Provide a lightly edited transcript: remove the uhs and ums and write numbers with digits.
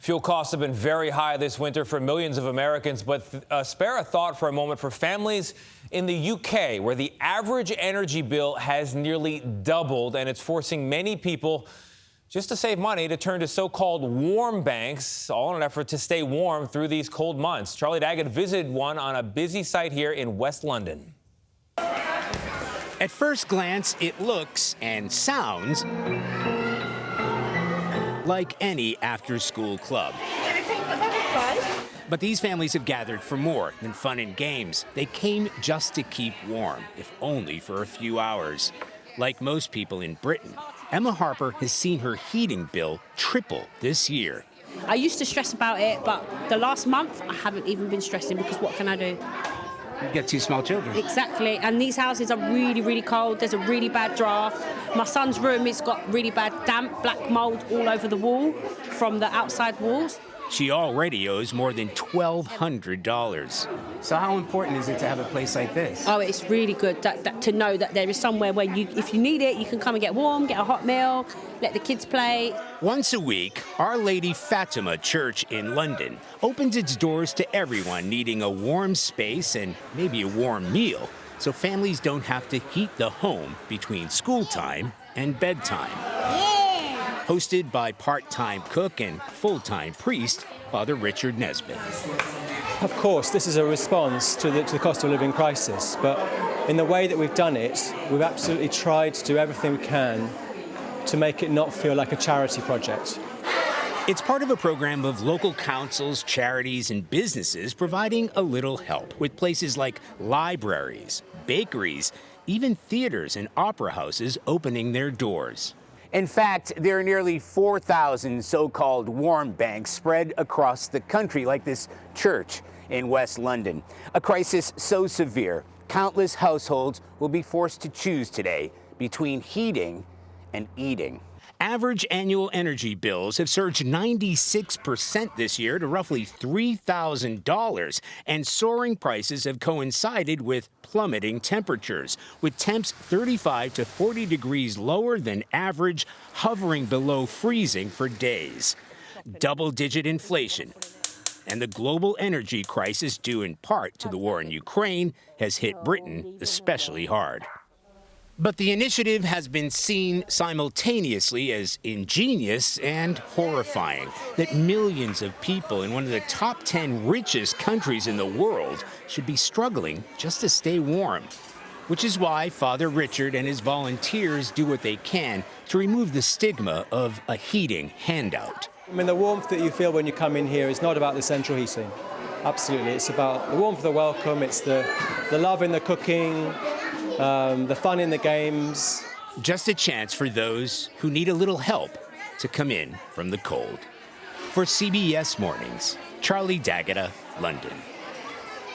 Fuel costs have been very high this winter for millions of Americans, but spare a thought for a moment for families in the UK, where the average energy bill has nearly doubled, and it's forcing many people just to save money to turn to so-called warm banks, all in an effort to stay warm through these cold months. Charlie Daggett visited one on a busy site here in West London. At first glance, it looks and sounds like any after-school club. But these families have gathered for more than fun and games. They came just to keep warm, if only for a few hours. Like most people in Britain, Emma Harper has seen her heating bill triple this year. I used to stress about it, but the last month I haven't even been stressing because what can I do? You've got two small children. Exactly, and these houses are really, really cold. There's a really bad draft. My son's room, it's got really bad damp, black mold all over the wall from the outside walls. She already owes more than $1,200. So how important is it to have a place like this? Oh, it's really good to know that there is somewhere where if you need it, you can come and get warm, get a hot meal, let the kids play. Once a week, Our Lady Fatima Church in London opens its doors to everyone needing a warm space and maybe a warm meal, so families don't have to heat the home between school time and bedtime. Hosted by part-time cook and full-time priest, Father Richard Nesbitt. Of course, this is a response to the cost of living crisis, but in the way that we've done it, we've absolutely tried to do everything we can to make it not feel like a charity project. It's part of a program of local councils, charities, and businesses providing a little help with places like libraries, bakeries, even theaters and opera houses opening their doors. In fact, there are nearly 4,000 so-called warm banks spread across the country, like this church in West London. A crisis so severe, countless households will be forced to choose today between heating and eating. Average annual energy bills have surged 96% this year to roughly $3,000, and soaring prices have coincided with plummeting temperatures, with temps 35 to 40 degrees lower than average, hovering below freezing for days. Double-digit inflation and the global energy crisis, due in part to the war in Ukraine, has hit Britain especially hard. But the initiative has been seen simultaneously as ingenious and horrifying, that millions of people in one of the top 10 richest countries in the world should be struggling just to stay warm. Which is why Father Richard and his volunteers do what they can to remove the stigma of a heating handout. I mean, the warmth that you feel when you come in here is not about the central heating. Absolutely, it's about the warmth of the welcome, it's the love in the cooking, the fun in the games. Just a chance for those who need a little help to come in from the cold. For CBS Mornings, Charlie Daggett, London.